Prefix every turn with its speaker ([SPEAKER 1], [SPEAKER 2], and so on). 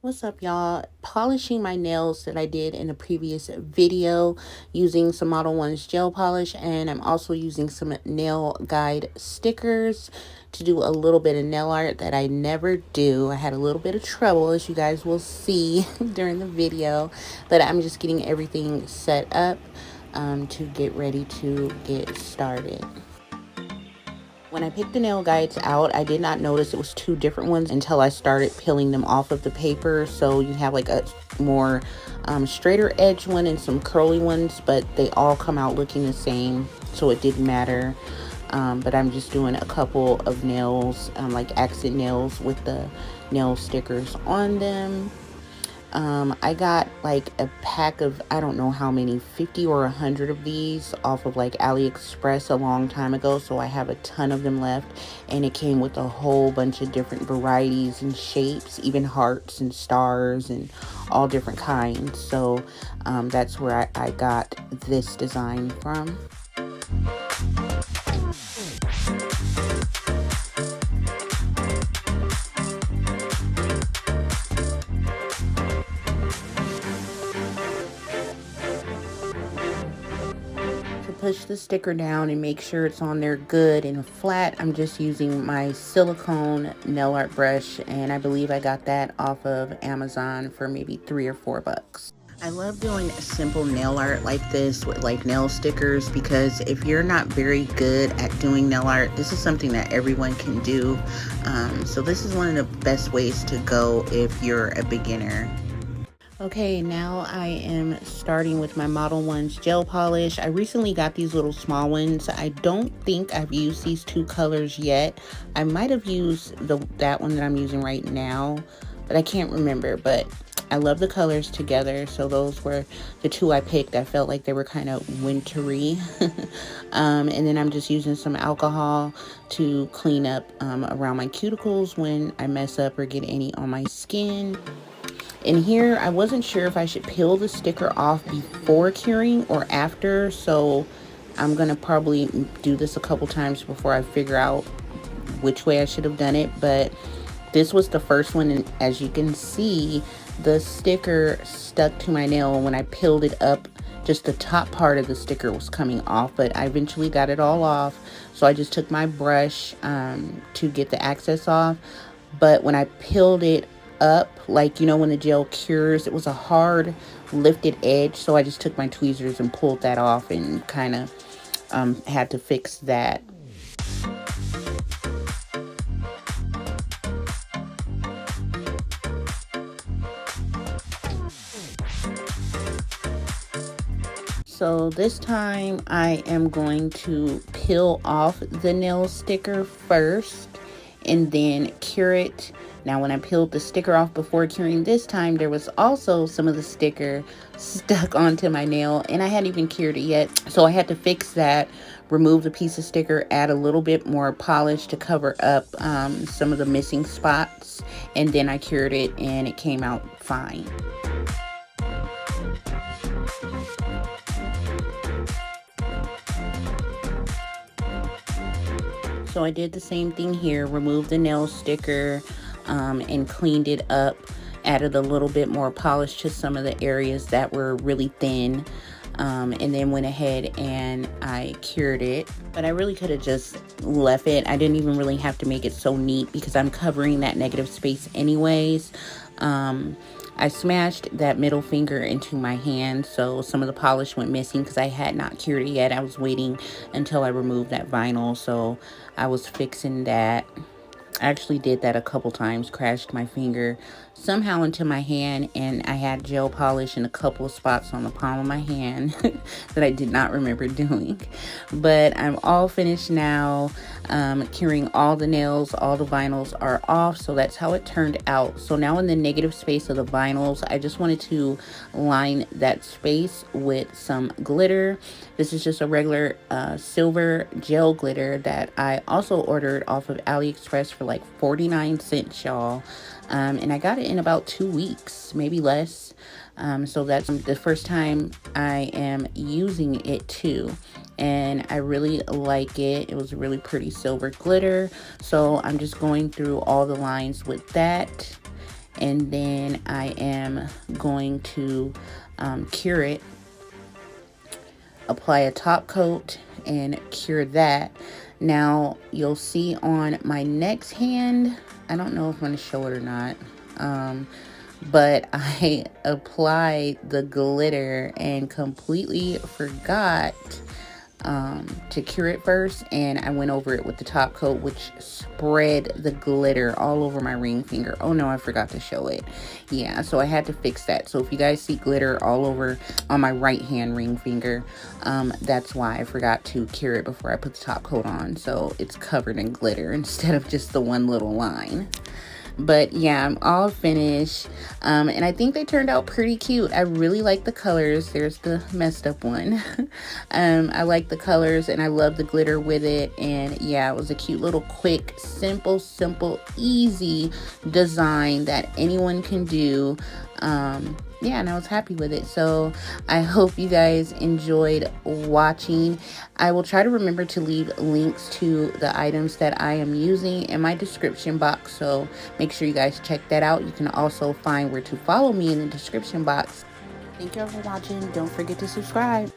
[SPEAKER 1] What's up, y'all? Polishing my nails that I did in a previous video using some Model Ones gel polish, and I'm also using some nail guide stickers to do a little bit of nail art that I never do. I had a little bit of trouble, as you guys will see during the video, but I'm just getting everything set up to get ready to get started. When I picked the nail guides out, I did not notice it was two different ones until I started peeling them off of the paper. So you have like a more straighter edge one and some curly ones, but they all come out looking the same, so it didn't matter. But I'm just doing a couple of nails, like accent nails with the nail stickers on them. I got like a pack of, I don't know how many, 50 or 100 of these off of like AliExpress a long time ago. So I have a ton of them left, and it came with a whole bunch of different varieties and shapes, even hearts and stars and all different kinds. So that's where I got this design from. Push the sticker down and make sure it's on there good and flat, I'm just using my silicone nail art brush, and I believe I got that off of Amazon for maybe $3 or $4. I love doing simple nail art like this with like nail stickers, because if you're not very good at doing nail art, this is something that everyone can do. So this is one of the best ways to go if you're a beginner. Okay, now I am starting with my Model Ones gel polish. I recently got these little small ones. I don't think I've used these two colors yet. I might have used that one that I'm using right now, but I can't remember. But I love the colors together, so those were the two I picked. I felt like they were kind of wintry. And then I'm just using some alcohol to clean up around my cuticles when I mess up or get any on my skin. In here, I wasn't sure if I should peel the sticker off before curing or after, so I'm going to probably do this a couple times before I figure out which way I should have done it. But this was the first one, and as you can see, the sticker stuck to my nail. When I peeled it up, just the top part of the sticker was coming off, but I eventually got it all off. So I just took my brush to get the excess off. But when I peeled it up, like, you know, when the gel cures, it was a hard lifted edge, so I just took my tweezers and pulled that off and kind of had to fix that. So this time I am going to peel off the nail sticker first and then cure it. Now, when I peeled the sticker off before curing this time, there was also some of the sticker stuck onto my nail, and I hadn't even cured it yet. So I had to fix that, remove the piece of sticker, add a little bit more polish to cover up some of the missing spots, and then I cured it and it came out fine. So I did the same thing here, removed the nail sticker and cleaned it up, added a little bit more polish to some of the areas that were really thin, and then went ahead and I cured it. But I really could have just left it. I didn't even really have to make it so neat because I'm covering that negative space anyways. I smashed that middle finger into my hand, so some of the polish went missing because I had not cured it yet. I was waiting until I removed that vinyl, so I was fixing that. I actually did that a couple times, crashed my finger somehow into my hand, and I had gel polish in a couple of spots on the palm of my hand that I did not remember doing. But I'm all finished now, curing all the nails, all the vinyls are off, so that's how it turned out. So now in the negative space of the vinyls, I just wanted to line that space with some glitter. This is just a regular silver gel glitter that I also ordered off of AliExpress for like 49 cents, y'all. And I got it in about 2 weeks, maybe less. So that's the first time I am using it too, and I really like it. It was a really pretty silver glitter, so I'm just going through all the lines with that. and then I am going to cure it, apply a top coat, and cure that. Now you'll see on my next hand, I don't know if I'm going to show it or not, but I applied the glitter and completely forgot to cure it first, and I went over it with the top coat, which spread the glitter all over my ring finger. Oh no, I forgot to show it. Yeah, so I had to fix that. So if you guys see glitter all over on my right hand ring finger, that's why I forgot to cure it before I put the top coat on, so it's covered in glitter instead of just the one little line. But yeah, I'm all finished, and I think they turned out pretty cute. I really like the colors. There's the messed up one. I like the colors, and I love the glitter with it. And yeah, it was a cute little quick, simple, easy design that anyone can do. Yeah, and I was happy with it. So I hope you guys enjoyed watching. I will try to remember to leave links to the items that I am using in my description box, so make sure you guys check that out. You can also find where to follow me in the description box. Thank you all for watching. Don't forget to subscribe.